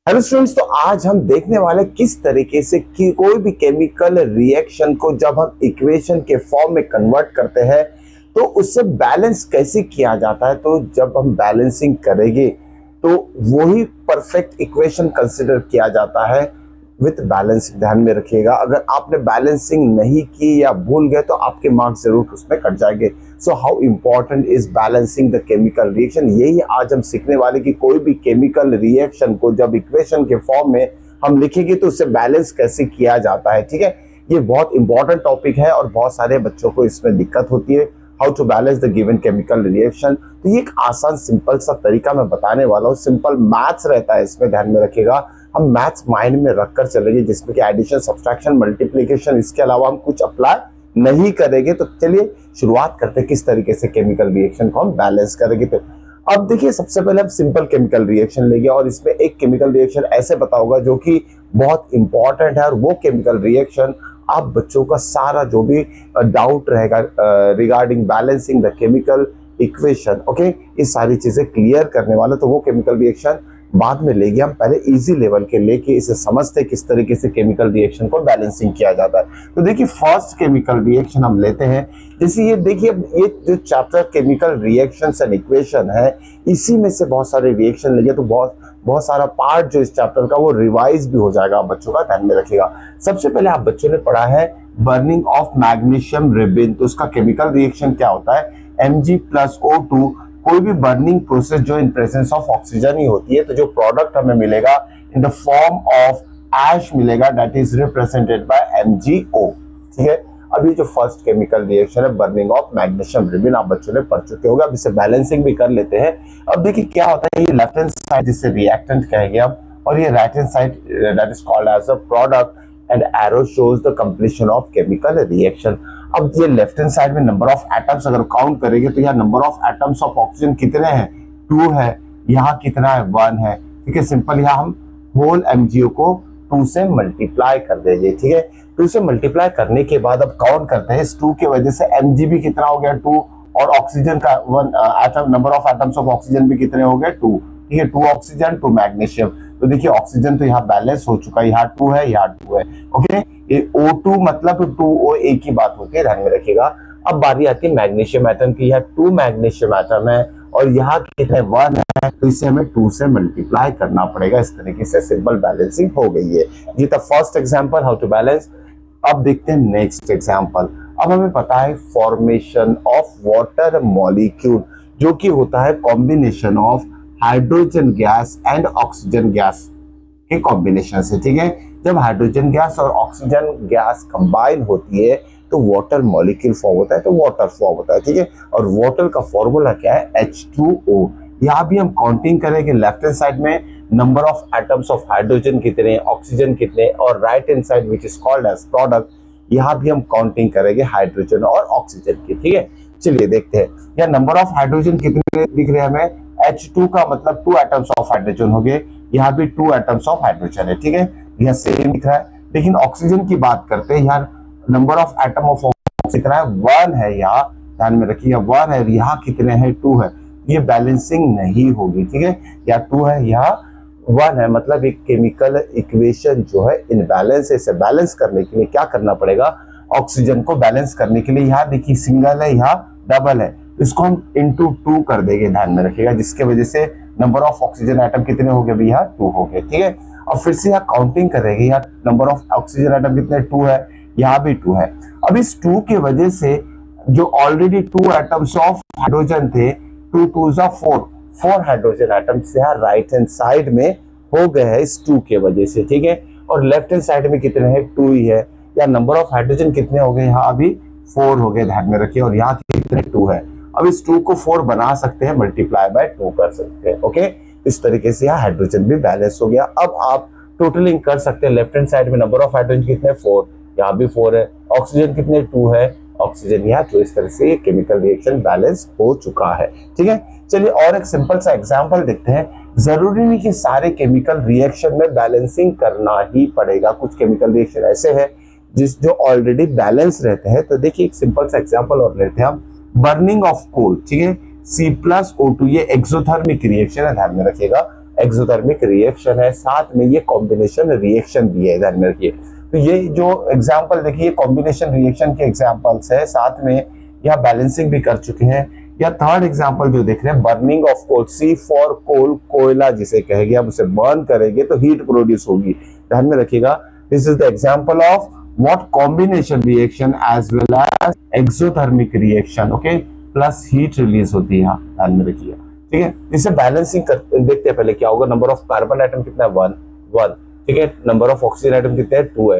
Hello students, तो आज हम देखने वाले किस तरीके से कि कोई भी केमिकल रिएक्शन को जब हम इक्वेशन के फॉर्म में कन्वर्ट करते हैं तो उससे बैलेंस कैसे किया जाता है। तो जब हम बैलेंसिंग करेंगे तो वही परफेक्ट इक्वेशन कंसिडर किया जाता है विथ बैलेंसिंग। ध्यान में रखिएगा, अगर आपने बैलेंसिंग नहीं की या भूल गए तो आपके मार्क्स जरूर उसमें कट जाएंगे। So how important is balancing the chemical reaction, यही आज हम सीखने वाले कि कोई भी केमिकल रिएक्शन को जब इक्वेशन के फॉर्म में हम लिखेंगे तो उससे बैलेंस कैसे किया जाता है। ठीक है, ये बहुत इंपॉर्टेंट टॉपिक है और बहुत सारे बच्चों को इसमें दिक्कत होती है। How to balance the given chemical reaction, तो ये एक आसान सिंपल सा तरीका मैं बताने वाला हूँ। सिंपल मैथ्स रहता है इसमें, ध्यान में रखिएगा। हम मैथ्स माइंड में रखकर चलेंगे जिसमें कि एडिशन, सब्सट्रैक्शन, मल्टीप्लिकेशन, इसके अलावा हम कुछ अप्लाई नहीं करेंगे। तो चलिए शुरुआत करते हैं किस तरीके से केमिकल रिएक्शन को हम बैलेंस करेंगे। तो अब देखिए, सबसे पहले हम सिंपल केमिकल रिएक्शन लेंगे और इसमें एक केमिकल रिएक्शन ऐसे बताऊंगा जो कि बहुत इंपॉर्टेंट है, और वो केमिकल रिएक्शन आप बच्चों का सारा जो भी डाउट रहेगा regarding balancing the chemical equation, okay, ये सारी चीजें क्लियर करने वाला। तो वो केमिकल रिएक्शन बाद में लेंगे, हम पहले इजी लेवल के लेके इसे समझते किस तरीके से केमिकल रिएक्शन को बैलेंसिंग किया जाता है। तो देखिए, फर्स्ट केमिकल रिएक्शन हम लेते हैं। जैसे ये देखिए, ये जो chapter chemical reactions and equation है, इसी में से बहुत सारे रिएक्शन लेंगे तो बहुत बहुत सारा पार्ट जो इस चैप्टर का वो रिवाइज भी हो जाएगा। आप बच्चों का ध्यान में रखिएगा। सबसे पहले आप बच्चों ने पढ़ा है बर्निंग ऑफ मैग्नीशियम रिबिन, तो उसका केमिकल रिएक्शन क्या होता है, Mg+O2। कोई भी बर्निंग प्रोसेस जो इन प्रेजेंस ऑफ ऑक्सीजन ही होती है, तो जो प्रोडक्ट हमें मिलेगा इन द फॉर्म ऑफ ऐश मिलेगा, that is represented by MgO। ठीक है, अभी जो फर्स्ट केमिकल रिएक्शन है बर्निंग ऑफ मैग्नीशियम रिबिन, आप बच्चों ने पढ़ चुके होंगे। अब इसे बैलेंसिंग भी कर लेते हैं। अब देखिए क्या होता है, ये लेफ्ट हैंड साइड जिसे रिएक्टेंट कहेंगे हम, और ये right hand side that is called as a product, and arrow shows the completion of chemical reaction. अब ये लेफ्ट हैंड साइड में नंबर ऑफ एटम्स अगर काउंट करेंगे तो यहाँ number of atoms of oxygen कितने हैं, 2 है। यहाँ कितना है, 1 है। ठीक है, सिंपल यहाँ हम होल MgO को 2 से मल्टीप्लाई कर देंगे। ठीक है, 2 से मल्टीप्लाई करने के बाद अब काउंट करते हैं, इस 2 की वजह से Mg भी कितना हो गया, 2, और ऑक्सीजन का 1 atom, number of atoms of oxygen भी कितने हो गए, 2। ठीक है, 2 ऑक्सीजन 2 मैग्नीशियम। तो देखिए ऑक्सीजन तो यहाँ बैलेंस हो चुका है, यहाँ 2 है, यहाँ 2 है। ओके, ये O2 मतलब 2O एक ही बात होती है, ध्यान में रखिएगा। अब बारी आती है मैग्नीशियम एटम की, यहाँ 2 मैग्नीशियम एटम है और यहाँ कितने 1 है, तो इसे हमें 2 से मल्टीप्लाई करना पड़ेगा। इस तरीके से सिंपल बैलेंसिंग हो गई है। ये था first example how to balance. अब देखते हैं नेक्स्ट एग्जांपल। अब हमें पता है फॉर्मेशन ऑफ वाटर मॉलिक्यूल, जो कि होता है combination of hydrogen gas and oxygen gas के कॉम्बिनेशन से। ठीक है, जब हाइड्रोजन गैस और ऑक्सीजन गैस कंबाइन होती है तो वाटर मॉलिक्यूल फॉर्म होता है, तो वाटर फॉर्म होता है। ठीक है, और वाटर का फॉर्मूला क्या है, H2O। यहाँ भी हम काउंटिंग करेंगे, लेफ्ट हैंड साइड में number of atoms of hydrogen कितने, ऑक्सीजन कितने, और right hand side which is called as product, यहाँ भी हम काउंटिंग करेंगे हाइड्रोजन और ऑक्सीजन की। ठीक है, चलिए देखते हैं। यहाँ नंबर ऑफ हाइड्रोजन कितने दिख रहे हैं हमें, H2 का मतलब 2 एटम्स ऑफ हाइड्रोजन हो गए, यहाँ भी 2 एटम्स ऑफ हाइड्रोजन है। ठीक है, यह सेम दिख रहा है। लेकिन ऑक्सीजन की बात करते हैं, यहाँ number of atom of oxygen कितना है, 1 है। यहाँ ध्यान में रखिए 1 है, यहाँ कितने हैं, 2 है। ये बैलेंसिंग नहीं होगी। ठीक है, यहाँ 2 है, यहाँ 1 है, मतलब एक केमिकल इक्वेशन जो है इनबैलेंस है। इसे बैलेंस करने के लिए क्या करना पड़ेगा, ऑक्सीजन को बैलेंस करने के लिए यहाँ देखिए सिंगल है, यहाँ डबल है, इसको हम इंटू 2 कर देंगे, ध्यान में रखिएगा, जिसके वजह से नंबर ऑफ ऑक्सीजन एटम कितने हो गए भैया, 2 हो गए। ठीक है, और फिर से यहाँ काउंटिंग करेंगे, यहाँ नंबर ऑफ ऑक्सीजन एटम कितने, 2 है, यहाँ भी 2 है। अब इस 2 की वजह से जो ऑलरेडी 2 एटम्स ऑफ हाइड्रोजन थे, 2 2 4 हाइड्रोजन एटम्स यहाँ राइट हैंड साइड में हो गए हैं इस 2 के वजह से। ठीक है, और लेफ्ट हैंड साइड में कितने हैं, 2 ही है। या नंबर ऑफ हाइड्रोजन कितने हो गए, यहाँ अभी 4 हो गए, ध्यान में रखिए, और यहाँ कितने 2 है। अब इस 2 को 4 बना सकते हैं, मल्टीप्लाई बाय 2 कर सकते हैं। ओके, इस तरीके से यहाँ हाइड्रोजन भी बैलेंस हो गया। अब आप टोटलिंग कर सकते हैं, लेफ्ट हैंड साइड में नंबर ऑफ हाइड्रोजन कितने 4, यहाँ भी 4 है, ऑक्सीजन कितने 2 है, ऑक्सीजन यहाँ। तो इस तरह से ये केमिकल रिएक्शन बैलेंस हो चुका है। ठीक है, चलिए और एक सिंपल सा एग्जांपल देखते हैं। जरूरी नहीं कि सारे केमिकल रिएक्शन में बैलेंसिंग करना ही पड़ेगा, कुछ केमिकल रिएक्शन ऐसे हैं जो ऑलरेडी बैलेंस रहते हैं। तो देखिए एक सिंपल सा एग्जांपल और लेते हैं हम, बर्निंग ऑफ कोल। ठीक है, C+O2, ये एक्सोथर्मिक रिएक्शन है, ध्यान में रखिएगा। एक्सोथर्मिक रिएक्शन है, साथ में ये कॉम्बिनेशन रिएक्शन भी है, ध्यान में रखिए। तो ये जो एग्जाम्पल देखिए कॉम्बिनेशन रिएक्शन के एग्जाम्पल्स है, साथ में यहाँ बैलेंसिंग भी कर चुके हैं। या थर्ड एग्जाम्पल जो देख रहे हैं burning of coal, see for coal, कोयला जिसे कहेंगे, आप उसे बर्न करेंगे तो हीट प्रोड्यूस होगी, ध्यान में रखिएगा। This is the example of what combination reaction as well as exothermic reaction, okay, plus heat release होती है, यहाँ ध्यान में रखिएगा, ठीक है। इसे बैलेंसिंग देखते हैं पहले क्या होगा। नंबर ऑफ कार्बन एटम कितना है, 1, ठीक है। नंबर ऑफ ऑक्सीजन एटम कितने हैं, 2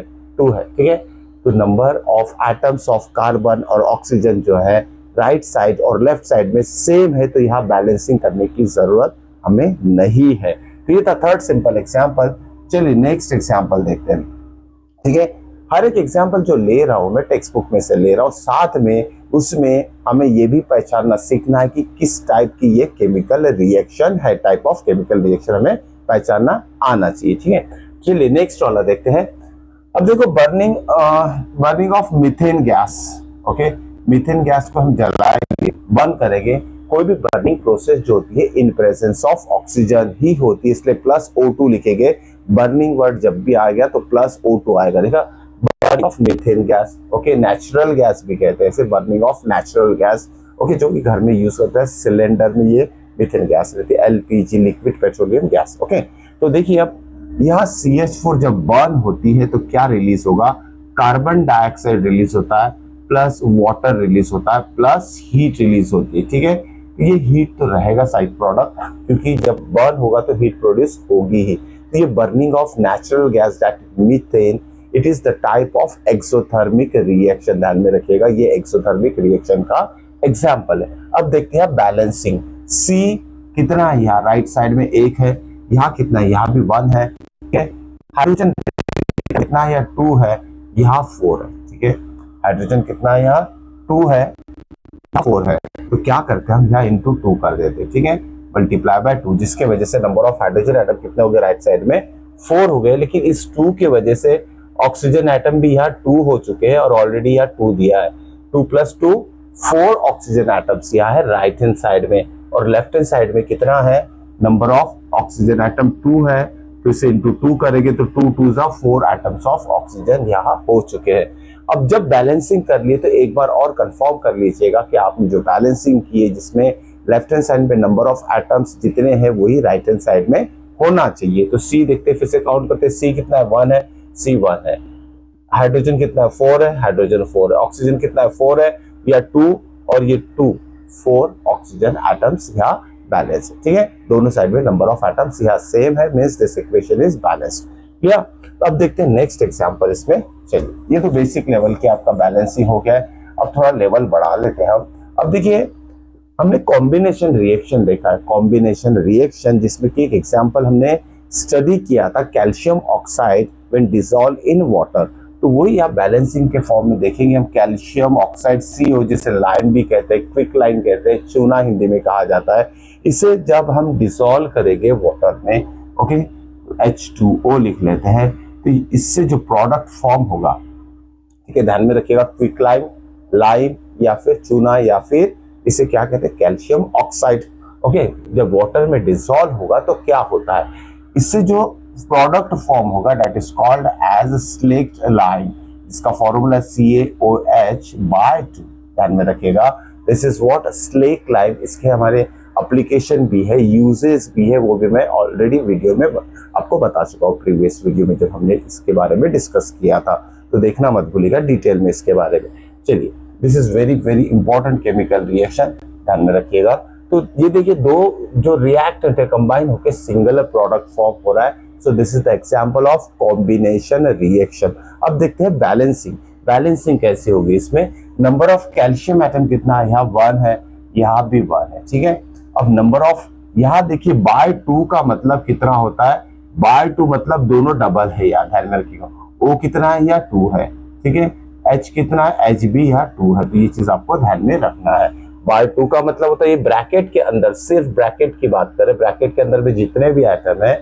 है, ठीक है। तो number of atoms of carbon और ऑक्सीजन जो है राइट साइड और लेफ्ट साइड में सेम है, तो यहाँ बैलेंसिंग करने की जरूरत हमें नहीं है। तो ये था थर्ड सिंपल एग्जाम्पल। चलिए नेक्स्ट एग्जाम्पल देखते हैं, ठीक है। हर एक एग्जाम्पल जो ले रहा हूं मैं टेक्स्ट बुक में से ले रहा हूं, साथ में उसमें हमें ये भी पहचानना सीखना है कि किस टाइप की ये केमिकल रिएक्शन है, टाइप ऑफ केमिकल रिएक्शन हमें पहचानना आना चाहिए, ठीक है। चलिए नेक्स्ट वाला देखते हैं। अब देखो burning of methane gas, okay. Methane gas को हम जलाएंगे, बर्न करेंगे। कोई भी बर्निंग प्रोसेस जो होती है इन प्रेजेंस ऑफ ऑक्सीजन ही होती है, इसलिए प्लस O2 लिखेंगे। बर्निंग वर्ड जब भी आ गया तो प्लस O2 आएगा, देखा। Burning of methane gas, okay, natural gas भी कहते हैं इसे, burning of natural gas, okay, जो कि घर में यूज होता है। सिलेंडर में ये मीथेन गैस रहती है, LPG liquid petroleum gas, okay. तो देखिए अब यहाँ CH4 जब बर्न होती है तो क्या रिलीज होगा, कार्बन डाइऑक्साइड रिलीज होता है, प्लस वाटर रिलीज होता है, प्लस हीट रिलीज होती है, ठीक है। ये हीट तो रहेगा साइड प्रोडक्ट, क्योंकि जब बर्न होगा तो हीट प्रोड्यूस होगी ही। तो ये burning of natural gas that methane, it is the type of exothermic reaction, ध्यान में रखिएगा, ये एक्सोथर्मिक रिएक्शन का एग्जाम्पल है। अब देखते हैं बैलेंसिंग। C कितना है, यहाँ राइट साइड में 1 है, यहाँ कितना है, यहाँ भी 1 है, ठीक है। हाइड्रोजन कितना है, यहाँ 2 है, यहाँ 4 है, ठीक है। हाइड्रोजन कितना है, यहाँ 2 है, 4 है। तो क्या करते हैं हम, यहाँ इंटू 2 कर देते हैं, ठीक है, मल्टीप्लाई बाय 2, जिसके वजह से नंबर ऑफ हाइड्रोजन एटम कितने हो गए, राइट साइड में 4 हो गए। लेकिन इस 2 की वजह से ऑक्सीजन एटम भी यहाँ 2 हो चुके हैं और ऑलरेडी यहाँ 2 दिया है। 2 + 2 4 ऑक्सीजन एटम्स यहाँ है राइट हैंड साइड में, और लेफ्ट हैंड साइड में कितना है, नंबर ऑफ ऑक्सीजन एटम 2 है, तो इसे इंटू 2 करेंगे तो 2 2 4 एटम्स ऑफ ऑक्सीजन यहाँ हो चुके हैं। अब जब बैलेंसिंग कर लिए तो एक बार और कंफर्म कर लीजिएगा कि आपने जो बैलेंसिंग की है, जिसमें लेफ्ट हैंड साइड में नंबर ऑफ एटम्स जितने हैं वही राइट हैंड साइड में होना चाहिए। तो C देखते हैं, फिर से काउंट करते हैं। C कितना है, 1 है, C 1 है। हाइड्रोजन कितना है, 4 है, हाइड्रोजन 4 है। ऑक्सीजन कितना है, 4 है, या 2 और ये 2, 4 ऑक्सीजन एटम्स यहाँ बैलेंस है, ठीक है। दोनों साइड में नंबर ऑफ एटम्स यहाँ सेम है, means this equation is balanced, clear. तो अब देखते हैं नेक्स्ट एग्जांपल इसमें। चलिए ये तो बेसिक लेवल के आपका बैलेंसिंग हो गया है, अब थोड़ा लेवल बढ़ा लेते हैं हम। अब देखिए हमने कॉम्बिनेशन रिएक्शन देखा है, कॉम्बिनेशन रिएक्शन जिसमें कि एक एग्जांपल हमने स्टडी किया था, calcium oxide when dissolve in water. तो वही आप बैलेंसिंग के फॉर्म में देखेंगे हम। कैल्शियम ऑक्साइड CO, जिसे लाइम भी कहते हैं, क्विक लाइम कहते हैं, चूना हिंदी में कहा जाता है। इसे जब हम डिसॉल्व करेंगे वाटर में, ओके, H2O लिख लेते हैं, तो इससे जो प्रोडक्ट फॉर्म होगा, ठीक है, ध्यान में रखिएगा, क्विक लाइम, लाइम या फिर चूना, या फिर इसे क्या कहते हैं, कैल्शियम ऑक्साइड, ओके। जब वाटर में डिसॉल्व होगा तो क्या होता है, इससे जो प्रोडक्ट फॉर्म होगा that is called as slaked lime, इसका फॉर्मूला CaOH/2, ध्यान में रखिएगा। This is what slake lime. इसके हमारे एप्लीकेशन भी है, यूजेस भी है, वो भी मैं ऑलरेडी वीडियो में आपको बता चुका हूँ, प्रीवियस वीडियो में जब हमने इसके बारे में डिस्कस किया था, तो देखना मत भूलिएगा डिटेल में इसके बारे में। चलिए, this is very very important chemical reaction, ध्यान में रखिएगा। तो ये देखिए दो जो रिएक्टेंट है कंबाइन होकर सिंगल प्रोडक्ट फॉर्म हो रहा है। So this is the example of combination reaction. अब देखते हैं बैलेंसिंग। बैलेंसिंग कैसे होगी, इसमें नंबर ऑफ कैल्शियम एटम कितना है, यहाँ 1 है, यहाँ भी 1 है, ठीक है। अब नंबर ऑफ, यहाँ देखिए बाय 2 का मतलब कितना होता है, बाय 2 मतलब दोनों डबल है, यार ध्यान में रखिएगा। O कितना है, यहाँ 2 है, ठीक है। H कितना है, H भी यहाँ 2 है, तो ये चीज आपको ध्यान में रखना है। बाय 2 का मतलब होता है ये ब्रैकेट के अंदर, सिर्फ ब्रैकेट की बात करें, ब्रैकेट के अंदर में जितने भी आइटम है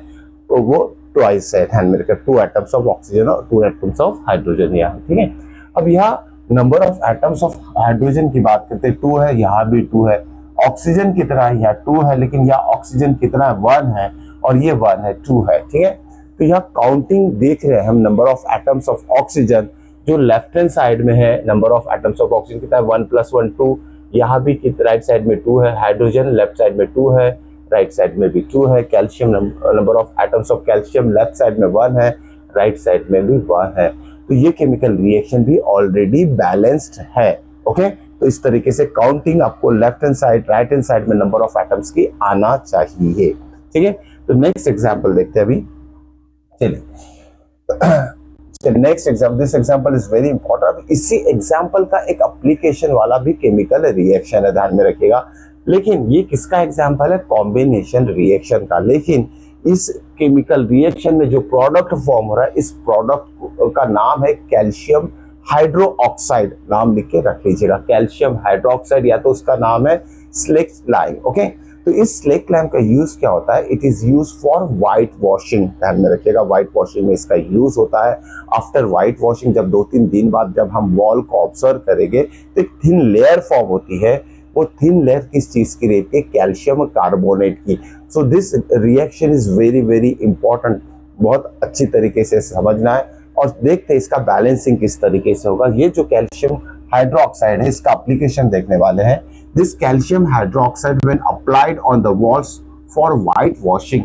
तो वो ट्वाइस है, ध्यान में रखिए, 2 एटम्स ऑफ ऑक्सीजन और 2 एटम्स ऑफ हाइड्रोजन यहाँ, ठीक है। अब यहाँ number of atoms of hydrogen की बात करते हैं, 2 है, यहाँ भी 2 है। ऑक्सीजन कितना है, यहाँ 2 है, लेकिन यहाँ ऑक्सीजन कितना है, 1 है, और ये 1 है, 2 है, ठीक है। तो यहाँ काउंटिंग देख रहे हैं हम, number of atoms of oxygen जो लेफ्ट हैंड साइड में है, number of atoms of oxygen कितना है, 1 + 1 2। यहाँ भी राइट साइड में 2 है, हाइड्रोजन लेफ्ट साइड में 2 है, राइट साइड में भी 2 है। Calcium, number of atoms of calcium left side में 1 है, राइट साइड में भी 1 है। तो ये केमिकल रिएक्शन भी ऑलरेडी बैलेंस्ड है। ओके, तो इस तरीके से काउंटिंग आपको left hand side, right hand side में नंबर ऑफ एटम्स की आना चाहिए, ठीक है। तो नेक्स्ट एग्जांपल देखते हैं अभी, चलिए next example. This example is very important. इसी एग्जांपल का एक एप्लीकेशन वाला भी केमिकल रिएक्शन है, ध्यान में रखिएगा। लेकिन ये किसका एग्जांपल है, कॉम्बिनेशन रिएक्शन का। लेकिन इस केमिकल रिएक्शन में जो प्रोडक्ट फॉर्म हो रहा है, इस प्रोडक्ट का नाम है कैल्शियम हाइड्रोक्साइड। नाम लिख के रख लीजिएगा, कैल्शियम हाइड्रोक्साइड, या तो उसका नाम है स्लेक लाइम। ओके, तो इस स्लेक लाइम का यूज क्या होता है, it is use for white washing. ध्यान में रखिएगा, व्हाइट वॉशिंग में इसका यूज होता है। आफ्टर व्हाइट वॉशिंग, जब 2-3 दिन बाद जब हम वॉल को ऑब्जर्व करेंगे तो एक थिन लेयर फॉर्म होती है। वो थिन लेयर किस चीज की रहती है, कैल्शियम कार्बोनेट की। So this reaction is very very important, बहुत अच्छी तरीके से समझना है। और देखते हैं इसका बैलेंसिंग किस तरीके से होगा। ये जो कैल्शियम हाइड्रोक्साइड है, इसका एप्लीकेशन देखने वाले हैं। This calcium hydroxide when applied on the walls for white washing,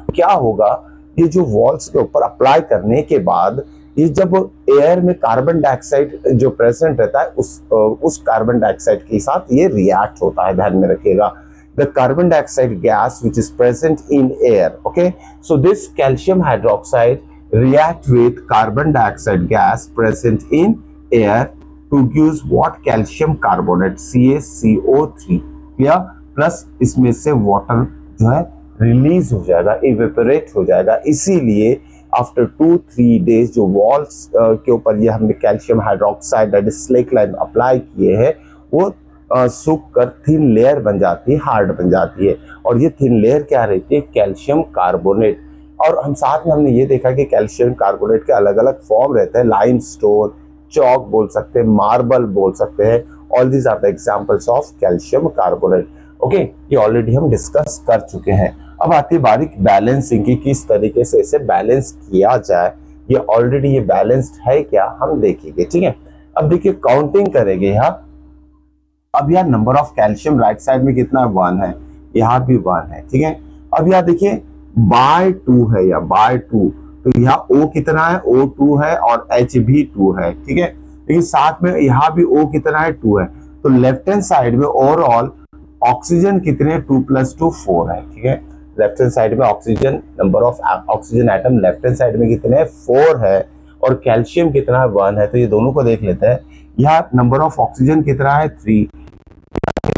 क्या होगा, ये जो वॉल्स के ऊपर अप्लाई करने के बाद ये जब एयर में कार्बन डाइऑक्साइड जो प्रेजेंट रहता है, उस कार्बन डाइऑक्साइड के साथ ये रिएक्ट होता है। ध्यान में रखिएगा, the carbon dioxide gas which is present in air. Okay, so this calcium hydroxide react with carbon dioxide gas present in air to give what, calcium carbonate CaCO3, या plus इसमें से वाटर जो है रिलीज हो जाएगा, evaporate हो जाएगा। इसीलिए आफ्टर 2-3 डेज जो वॉल्स के ऊपर ये हमने calcium hydroxide that is slack lime apply किए हैं, वो सूख कर थिन लेयर बन जाती है, हार्ड बन जाती है। और ये थिन लेयर क्या रहती है, कैल्शियम कार्बोनेट। और हम साथ में हमने ये देखा कि कैल्शियम कार्बोनेट के अलग अलग फॉर्म रहते हैं, लाइमस्टोन, चौक बोल सकते हैं, मार्बल बोल सकते हैं। All these are the examples of calcium carbonate. Okay, ये ऑलरेडी हम डिस्कस कर चुके हैं। अब आती है बारीक बैलेंसिंग की, किस तरीके से इसे बैलेंस किया जाए। ये ऑलरेडी ये बैलेंस्ड है क्या, हम देखेंगे, ठीक है। अब देखिए काउंटिंग करेंगे यहाँ। अब यहाँ number of calcium right side में कितना है, 1 है, यहाँ भी 1 है, ठीक है। अब यहाँ देखिए बाय 2 है या बाय 2, तो यहाँ O कितना है, O2 है और H भी 2 है, ठीक है। लेकिन साथ में यहाँ भी O कितना है, 2 है। तो लेफ्ट हैंड साइड में ओवरऑल ऑक्सीजन कितने, 2 + 2 4 है, ठीक है। लेफ्ट हैंड साइड में oxygen, number of oxygen atom left hand side में कितने, 4 है। और कैल्शियम कितना है, 1 है। तो ये दोनों को देख लेते हैं। यहाँ नंबर ऑफ ऑक्सीजन कितना है, 3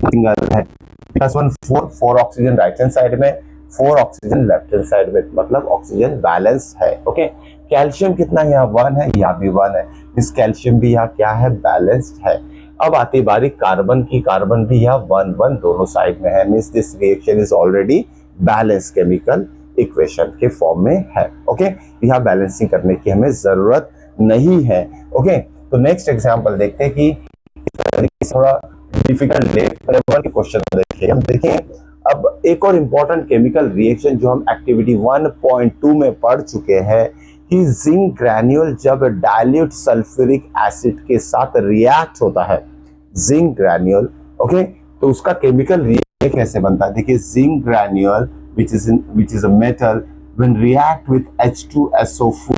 सिंगल है, +1 4 ऑक्सीजन राइट हैंड साइड में, 4 ऑक्सीजन लेफ्ट हैंड साइड में, मतलब ऑक्सीजन बैलेंस है। ओके, कैल्शियम कितना, यहाँ 1 है, यहाँ भी 1 है। इस कैल्शियम भी यहाँ क्या है, बैलेंस्ड है। अब आती बारी कार्बन की, कार्बन भी यहाँ 1-1 दोनों साइड में है। Means this reaction is already balance chemical equation के फॉर्म में है। ओके, यहाँ बैलेंसिंग करने की हमें जरूरत नहीं है। ओके, तो नेक्स्ट एग्जाम्पल देखते हैं कि थोड़ा डिफिकल्ट लेवल के क्वेश्चन देखिए। हम देखें अब एक और इम्पोर्टेंट केमिकल रिएक्शन जो हम एक्टिविटी 1.2 में पढ़ चुके हैं कि जिंक ग्रैन्यूल जब डाइल्यूट सल्फ्यूरिक एसिड के साथ रिएक्ट होता है, जिंक ग्रैन्यूल, ओके, तो उसका केमिकल रिएक्शन कैसे बनता है। देखिए, zinc granule which is a metal when react with H2SO4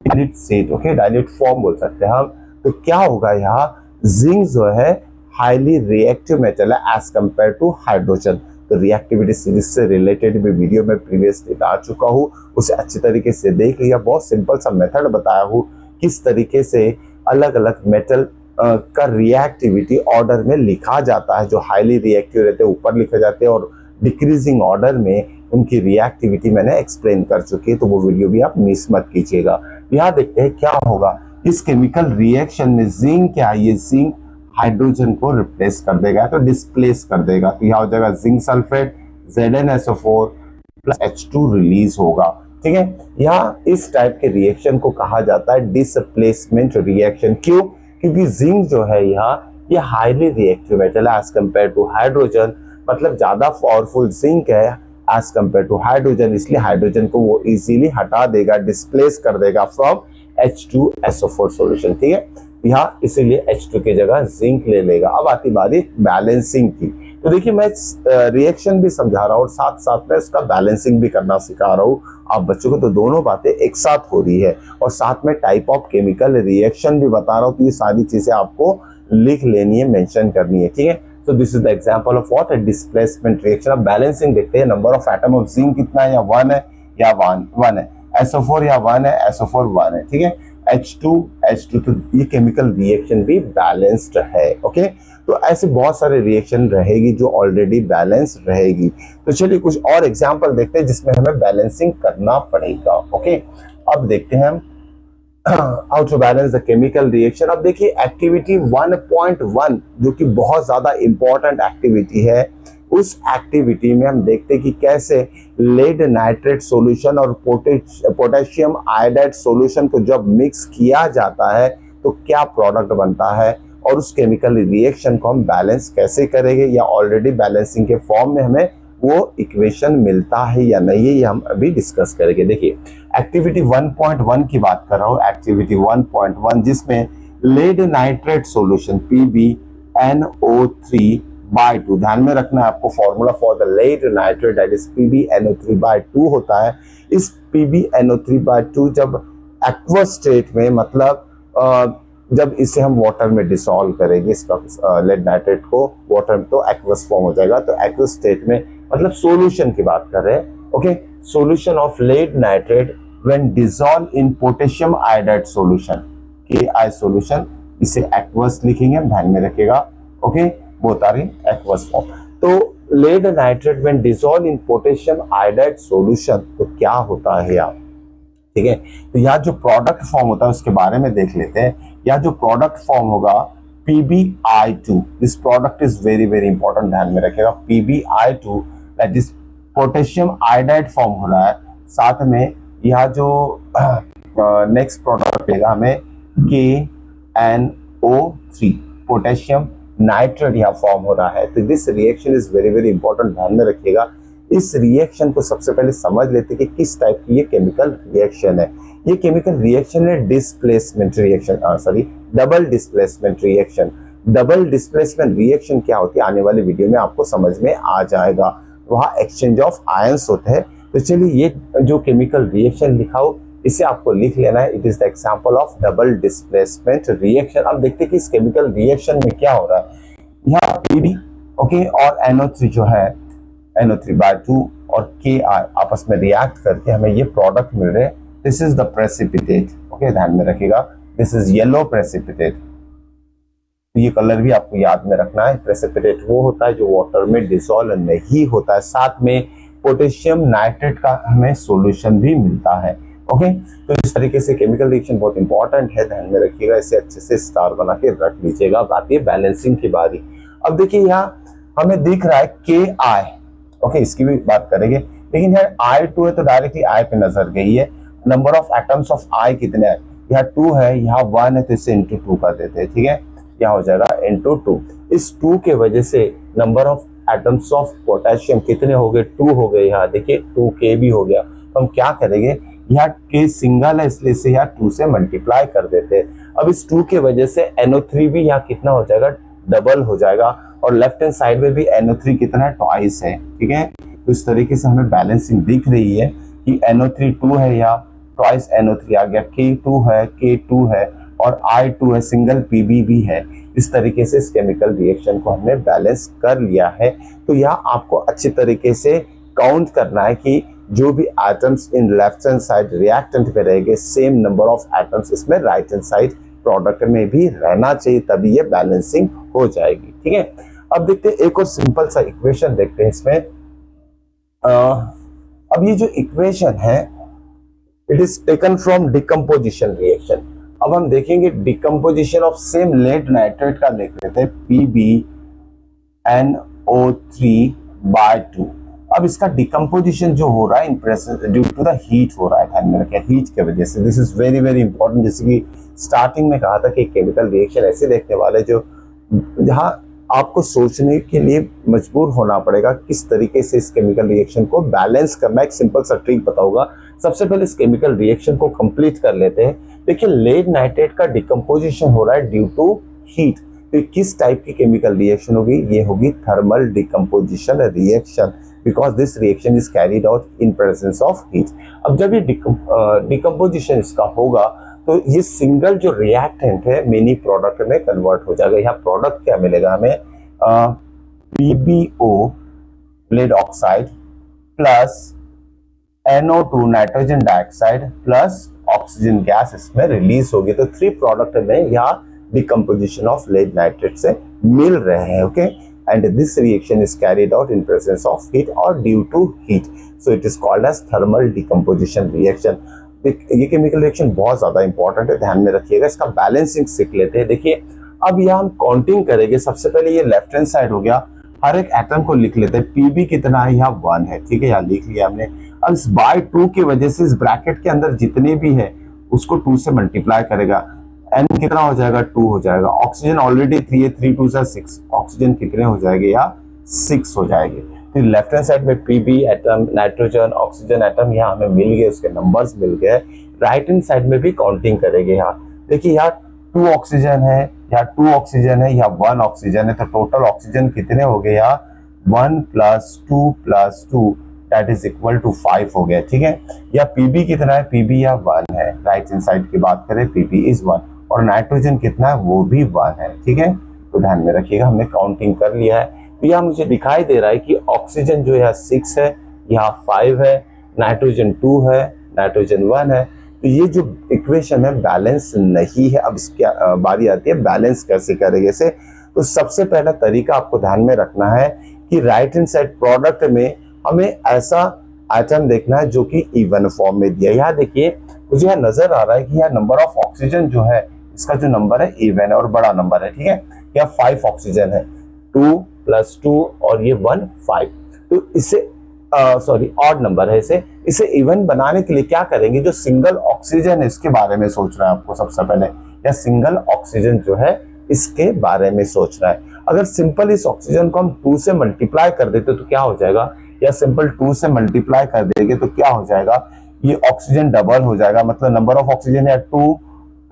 dilute state, okay, dilute form बोल सकते हैं हम। तो क्या होगा, यहाँ जिंक जो है हाईली रिएक्टिव मेटल है एज कंपेयर टू हाइड्रोजन। तो रिएक्टिविटी सीरीज से रिलेटेड भी वीडियो में प्रीवियसली डाल चुका हूँ, उसे अच्छी तरीके से देख लिया। बहुत सिंपल सा मेथड बताया हूँ किस तरीके से अलग अलग मेटल का रिएक्टिविटी ऑर्डर में लिखा जाता है। जो हाईली रिएक्टिव रहते हैं ऊपर लिखे जाते हैं और डिक्रीजिंग ऑर्डर में उनकी रिएक्टिविटी मैंने एक्सप्लेन कर चुकी है, तो वो वीडियो भी आप मिस मत कीजिएगा। यहाँ देखते हैं क्या होगा इस केमिकल रिएक्शन में। जिंक क्या है, ये जिंक हाइड्रोजन को रिप्लेस कर देगा, तो डिस्प्लेस कर देगा। तो यहाँ हो जाएगा zinc sulphate ZnSO4 + H2 release होगा, ठीक है। यहाँ इस टाइप के रिएक्शन को कहा जाता है डिस्प्लेसमेंट रिएक्शन। क्यों, क्योंकि जिंक जो है यहाँ ये हाईली रिएक्टिव मेटल है एज कंपेयर टू हाइड्रोजन, मतलब ज्यादा पावरफुल जिंक है एज कंपेयर टू हाइड्रोजन, इसलिए हाइड्रोजन को वो इजीली हटा देगा, डिस्प्लेस कर देगा फ्रॉम H2SO4 सॉल्यूशन। ठीक है, यहाँ इसीलिए H2 की जगह जिंक ले लेगा। अब आती बारी बैलेंसिंग की। तो देखिए मैं रिएक्शन भी समझा रहा हूँ और साथ साथ में इसका बैलेंसिंग भी करना सिखा रहा हूँ आप बच्चों को, तो दोनों बातें एक साथ हो रही है और साथ में टाइप ऑफ केमिकल रिएक्शन भी बता रहा हूँ। तो ये सारी चीजें आपको लिख लेनी है, मेंशन करनी है। ठीक है, तो this is the example of what, a displacement reaction. अब बैलेंसिंग देखते हैं, number of atom of zinc कितना है, या 1 है या 1 है, SO4 या 1 है, SO4 1 है। ठीक है, H2 तो ये केमिकल रिएक्शन भी बैलेंस्ड है। ओके, तो ऐसे बहुत सारे रिएक्शन रहेगी जो ऑलरेडी बैलेंस रहेगी। तो चलिए कुछ और एग्जांपल देखते हैं जिसमें हमें बैलेंसिंग करना पड़ेगा। ओके, अब देखते हैं how to balance the chemical reaction. अब देखिए एक्टिविटी 1.1 जो कि बहुत ज्यादा इंपॉर्टेंट एक्टिविटी है, उस एक्टिविटी में हम देखते हैं कि कैसे लेड नाइट्रेट सॉल्यूशन और पोटेशियम आयोडाइड सॉल्यूशन को जब मिक्स किया जाता है तो क्या प्रोडक्ट बनता है, और उस केमिकल रिएक्शन को हम बैलेंस कैसे करेंगे, या ऑलरेडी बैलेंसिंग के फॉर्म में हमें वो इक्वेशन मिलता है या नहीं, ये हम अभी डिस्कस करेंगे। देखिए एक्टिविटी 1.1 की बात कर रहा हूँ, एक्टिविटी 1.1 जिसमें लेड नाइट्रेट सॉल्यूशन PbNO3/2, ध्यान में रखना है आपको, formula for the lead nitrate that is PbNO3/2 होता है। इस PbNO3/2 जब एक्वस स्टेट में, मतलब जब इसे हम वाटर में डिसॉल्व करेंगे, इसका लेड नाइट्रेट को वाटर में, तो एक्वस फॉर्म हो जाएगा। तो एक्वस स्टेट में मतलब सॉल्यूशन की बात कर रहे हैं। Okay, solution of lead nitrate when dissolve in potassium iodide solution, KI solution, इसे एक्वस लिखेंगे, ध्यान में रखिएगा। Okay, both are in aqueous form. तो lead nitrate when dissolve in potassium iodide solution, तो क्या होता है यार। ठीक है, तो यहाँ जो प्रोडक्ट फॉर्म होता है उसके बारे में देख लेते हैं। यहाँ जो प्रोडक्ट फॉर्म होगा PbI2, this product is very very important, ध्यान में रखिएगा। PbI2 that is potassium iodide form हो रहा है, साथ में यहाँ जो नेक्स्ट प्रोडक्ट लेगा हमें KNO3, पोटेशियम नाइट्रेट यहाँ फॉर्म हो रहा है। तो this reaction is very very important, ध्यान में रखिएगा। इस रिएक्शन को सबसे पहले समझ लेते हैं कि किस टाइप की ये केमिकल रिएक्शन है। ये केमिकल रिएक्शन है displacement reaction, double displacement reaction. Double displacement reaction क्या होती है, आने वाली वीडियो में आपको समझ में आ जाएगा। वहाँ एक्सचेंज ऑफ आयंस होते हैं। तो चलिए ये जो केमिकल रिएक्शन लिखा हो इसे आपको लिख लेना है। It is the example of double displacement reaction. अब देखते हैं कि इस केमिकल रिएक्शन में क्या हो रहा है। यहाँ Pb ओके और NO3 जो है NO3/2 और Ki आपस में रिएक्ट करके हमें ये प्रोडक्ट मिल रहे हैं। This is the precipitate. Okay, ध्यान में रखिएगा, दिस इज येलो प्रेसिपिटेट। ये कलर भी आपको याद में रखना है। प्रेसिपिटेट वो होता है जो वाटर में डिसॉल्व नहीं होता है, साथ में पोटेशियम नाइट्रेट का हमें सॉल्यूशन भी मिलता है। ओके, तो इस तरीके से केमिकल रिएक्शन बहुत इंपॉर्टेंट है, ध्यान में रखिएगा, इसे अच्छे से स्टार बना के रख लीजिएगा। अब आती है बैलेंसिंग की बारी। अब देखिए यहाँ हमें दिख रहा है KI, ओके, इसकी भी बात करेंगे, लेकिन यहाँ I2 है तो डायरेक्टली I पे नजर गई है। Number of atoms of I कितने हैं, यहाँ 2 है, यहाँ 1 है, तो इसे इंटू 2 कर देते हैं। ठीक है, यहाँ हो जाएगा इंटू 2। इस 2 के वजह से number of atoms of potassium कितने हो गए, 2 हो गए। यहाँ देखिए 2K भी हो गया। तो हम क्या करेंगे, यहाँ K सिंगल है इसलिए इसे यहाँ 2 से मल्टीप्लाई कर देते हैं। अब इस 2 के वजह से NO3 भी यहाँ कितना हो जाएगा, डबल हो जाएगा। और लेफ्ट हैंड साइड में भी NO3 कितना है, ट्वाइस है। ठीक है, तो इस तरीके से हमें बैलेंसिंग दिख रही है कि NO3 2 है, या ट्वाइस NO3 आ गया, K2 है, K2 है और I2 है, सिंगल Pb भी है। इस तरीके से इस केमिकल रिएक्शन को हमने बैलेंस कर लिया है। तो यहाँ आपको अच्छी तरीके से काउंट करना है कि जो भी atoms in left hand side reactant पे रहेंगे, सेम नंबर ऑफ एटम्स इसमें राइट हैंड साइड प्रोडक्ट में भी रहना चाहिए, तभी ये बैलेंसिंग हो जाएगी। ठीक है, अब देखते हैं एक और सिंपल सा इक्वेशन देखते हैं इसमें। अब ये जो इक्वेशन है it is taken from decomposition reaction. अब हम देखेंगे decomposition of same lead nitrate का देख लेते हैं, PbNO3/2। अब इसका डिकम्पोजिशन जो हो रहा है in pressure due to the heat हो रहा है, ध्यान में रखें, हीट के वजह से। This is very very important. जैसे कि स्टार्टिंग में कहा था कि केमिकल रिएक्शन ऐसे देखने वाले जो जहाँ आपको सोचने के लिए मजबूर होना पड़ेगा किस तरीके से इस केमिकल रिएक्शन को बैलेंस करना। एक सिंपल सा ट्रिक बताऊंगा। सबसे पहले इस केमिकल रिएक्शन को कंप्लीट कर लेते हैं। देखिए लेड नाइट्रेट का डिकम्पोजिशन हो रहा है ड्यू टू हीट। तो किस टाइप की केमिकल रिएक्शन होगी? ये होगी thermal decomposition reaction, because this reaction is carried out in presence of heat. अब जब ये डिकम्पोजिशन इसका होगा तो ये सिंगल जो रिएक्टेंट है मिनी प्रोडक्ट में कन्वर्ट हो जाएगा। यहाँ प्रोडक्ट क्या मिलेगा हमें? PbO lead oxide plus NO2 nitrogen dioxide plus oxygen gas इसमें रिलीज होगी। तो 3 प्रोडक्ट में यहाँ डिकम्पोजिशन ऑफ लेड नाइट्रेट से मिल रहे हैं। Okay, and this reaction is carried out in presence of heat और due to heat, so it is called as thermal decomposition reaction. ये केमिकल रिएक्शन बहुत ज्यादा इंपॉर्टेंट है, ध्यान में रखिएगा। इसका बैलेंसिंग सीख लेते हैं। देखिए अब यहाँ हम काउंटिंग करेंगे। सबसे पहले ये लेफ्ट हैंड साइड हो गया, हर एक एटम को लिख लेते हैं। Pb कितना है? यहाँ 1 है, ठीक है, यहाँ लिख लिया हमने। अब इस बाय 2 की वजह से इस ब्रैकेट के अंदर जितने भी है उसको 2 से मल्टीप्लाई करेगा। N कितना हो जाएगा? 2 हो जाएगा। ऑक्सीजन ऑलरेडी 3 है, 3 2 6, ऑक्सीजन कितने हो जाएंगे? यहाँ 6 हो जाएंगे। फिर लेफ्ट हैंड साइड में Pb atom, nitrogen, oxygen atom यहाँ हमें मिल गए, उसके नंबर्स मिल गए। राइट हैंड साइड में भी काउंटिंग करेंगे। यहाँ देखिए यहाँ 2 ऑक्सीजन है, यहाँ 2 ऑक्सीजन है, यहाँ 1 ऑक्सीजन है। तो टोटल ऑक्सीजन कितने हो गए? यहाँ 1 + 2 + 2 दैट इज इक्वल टू 5 हो गया, ठीक है। या Pb कितना है? Pb यहाँ 1 है। राइट हैंड साइड की बात करें Pb इज 1 और नाइट्रोजन कितना है? वो भी 1 है, ठीक है। तो ध्यान में रखिएगा, हमने काउंटिंग कर लिया है। तो यहाँ मुझे दिखाई दे रहा है कि ऑक्सीजन जो है 6 है, यहाँ 5 है, नाइट्रोजन 2 है, नाइट्रोजन 1 है। तो ये जो इक्वेशन है बैलेंस नहीं है। अब इसकी बारी आती है बैलेंस कैसे करेंगे इसे। तो सबसे पहला तरीका आपको ध्यान में रखना है कि राइट हैंड साइड प्रोडक्ट में हमें ऐसा आइटम देखना है जो कि इवन फॉर्म में दिया है। यहाँ देखिए मुझे यहाँ नजर आ रहा है कि यहाँ नंबर ऑफ ऑक्सीजन जो है इसका जो नंबर है इवन है और बड़ा नंबर है, ठीक है। यहाँ 5 ऑक्सीजन है, 2 + 2 और ये 1 5। तो इसे सॉरी ऑड नंबर है। इसे इवन बनाने के लिए क्या करेंगे? जो सिंगल ऑक्सीजन है इसके बारे में सोचना है आपको सबसे पहले। या सिंगल ऑक्सीजन जो है इसके बारे में सोचना है। अगर सिंपल इस ऑक्सीजन को हम 2 से मल्टीप्लाई कर देते तो क्या हो जाएगा? या सिंपल 2 से मल्टीप्लाई कर देंगे तो क्या हो जाएगा? ये ऑक्सीजन डबल हो जाएगा। मतलब नंबर ऑफ ऑक्सीजन है 2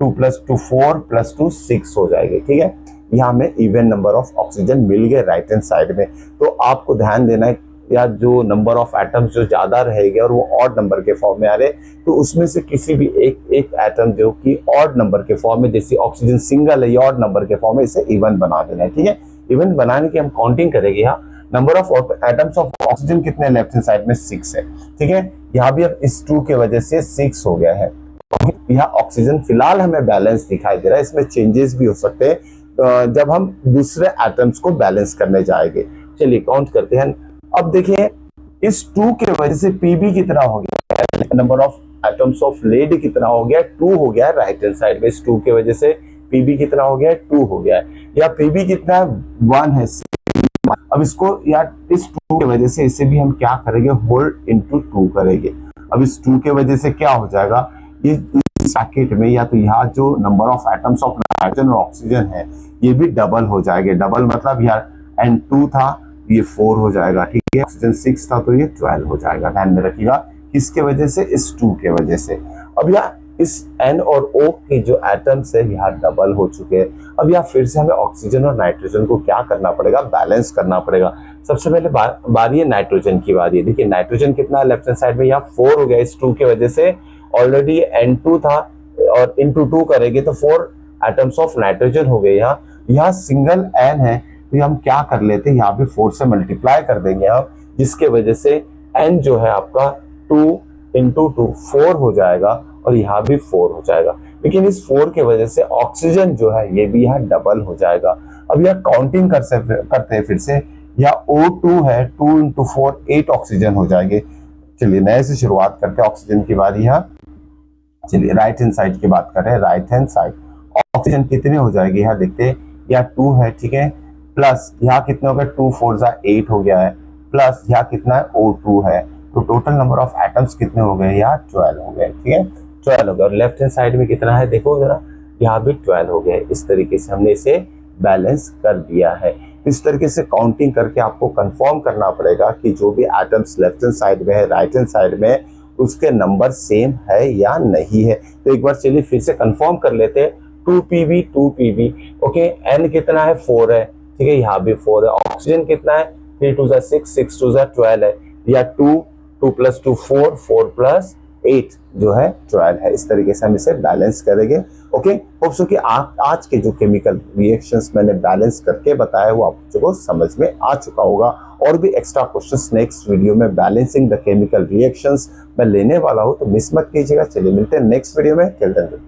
+ 2 4 + 2 6 हो जाएंगे, ठीक है। यहाँ हमें इवन नंबर ऑफ ऑक्सीजन मिल गए राइट हैंड साइड में। तो आपको ध्यान देना है या जो नंबर ऑफ एटम्स जो ज्यादा रहेंगे और वो ऑड नंबर के फॉर्म में आ रहे, तो उसमें से किसी भी एक एटम जो कि ऑड नंबर के फॉर्म में, जैसे ऑक्सीजन सिंगल है ये ऑड नंबर के फॉर्म में, इसे इवन बना देना है, ठीक है। इवन बनाने की हम काउंटिंग करेंगे। यहाँ number of atoms of oxygen कितने? लेफ्ट हैंड साइड में 6 है, ठीक है। यहाँ भी अब इस 2 के वजह से 6 हो गया है। यहाँ ऑक्सीजन फिलहाल हमें बैलेंस दिखाई दे रहा है, इसमें चेंजेस भी हो सकते हैं जब हम दूसरे एटम्स को बैलेंस करने जाएंगे। चलिए काउंट करते हैं। अब देखिए इस 2 के वजह से Pb कितना हो गया? Number of atoms of lead कितना हो गया? 2 हो गया राइट हैंड साइड में। इस 2 के वजह से Pb कितना हो गया? 2 हो गया है। या Pb कितना है? 1 है। अब इसको या इस 2 के वजह से इसे भी हम क्या करेंगे? होल्ड इनटू 2 करेंगे। अब इस 2 के वजह से क्या हो जाएगा? ये इस पैकेट में या तो यहाँ जो number of atoms of nitrogen और ऑक्सीजन है ये भी डबल हो जाएंगे। डबल मतलब यार N2 था ये 4 हो जाएगा, ठीक है। ऑक्सीजन 6 था तो ये 12 हो जाएगा। ध्यान में रखिएगा किसके वजह से? इस 2 के वजह से। अब यहाँ इस N और O के जो एटम्स है यहाँ डबल हो चुके हैं। अब यहाँ फिर से हमें ऑक्सीजन और नाइट्रोजन को क्या करना पड़ेगा? बैलेंस करना पड़ेगा। सबसे पहले बारी है नाइट्रोजन की बारी है। देखिए नाइट्रोजन कितना है लेफ्ट हैंड साइड में? यहाँ 4 हो गया। इस 2 के वजह से ऑलरेडी N2 था और इंटू 2 करेंगे तो 4 एटम्स ऑफ नाइट्रोजन हो गए। यहाँ सिंगल N है तो हम क्या कर लेते हैं? यहाँ भी 4 से मल्टीप्लाई कर देंगे हम, जिसके वजह से N जो है आपका 2 × 2 4 हो जाएगा और यहाँ भी 4 हो जाएगा। लेकिन इस 4 के वजह से ऑक्सीजन जो है ये भी यहाँ डबल हो जाएगा। अब यह काउंटिंग करते हैं फिर से। यहाँ O2 है, 2 × 4 8 ऑक्सीजन हो जाएंगे। चलिए नए से शुरुआत करते हैं। ऑक्सीजन की बारी यहाँ। चलिए राइट हैंड साइड की बात करें। राइट हैंड साइड ऑक्सीजन कितने हो जाएंगे? यहाँ देखते हैं। यहाँ 2 है, ठीक है, प्लस यहाँ कितना हो गया? 2 4 8 हो गया है, प्लस यहाँ कितना है? O2 है। तो टोटल नंबर ऑफ एटम्स कितने हो गए? यहाँ 12 हो गए, ठीक है, 12 हो गए। और लेफ्ट हैंड साइड में कितना है देखो जरा, यहाँ भी 12 हो गए। इस तरीके से हमने इसे बैलेंस कर दिया है। इस तरीके से काउंटिंग करके आपको कंफर्म करना पड़ेगा कि जो भी एटम्स लेफ्ट हैंड साइड में है, राइट हैंड साइड में है, उसके नंबर सेम है या नहीं है। तो एक बार चलिए फिर से कंफर्म कर लेते हैं। 2 pb ओके। n कितना है 4 है, ठीक है, यहाँ भी 4 है। ऑक्सीजन कितना है 3 2 6 6 2 12 है, या 2 2 + 2 4 4 + 8 जो है 12 है। इस तरीके से हम इसे बैलेंस करेंगे। ओके, होप सो कि आज के जो केमिकल रिएक्शंस मैंने बैलेंस करके बताया वो आपको समझ में आ चुका होगा। और भी एक्स्ट्रा क्वेश्चंस नेक्स्ट वीडियो में बैलेंसिंग द केमिकल रिएक्शंस मैं लेने वाला हूं, तो मिस मत कीजिएगा। चलिए मिलते हैं नेक्स्ट वीडियो में। Till then.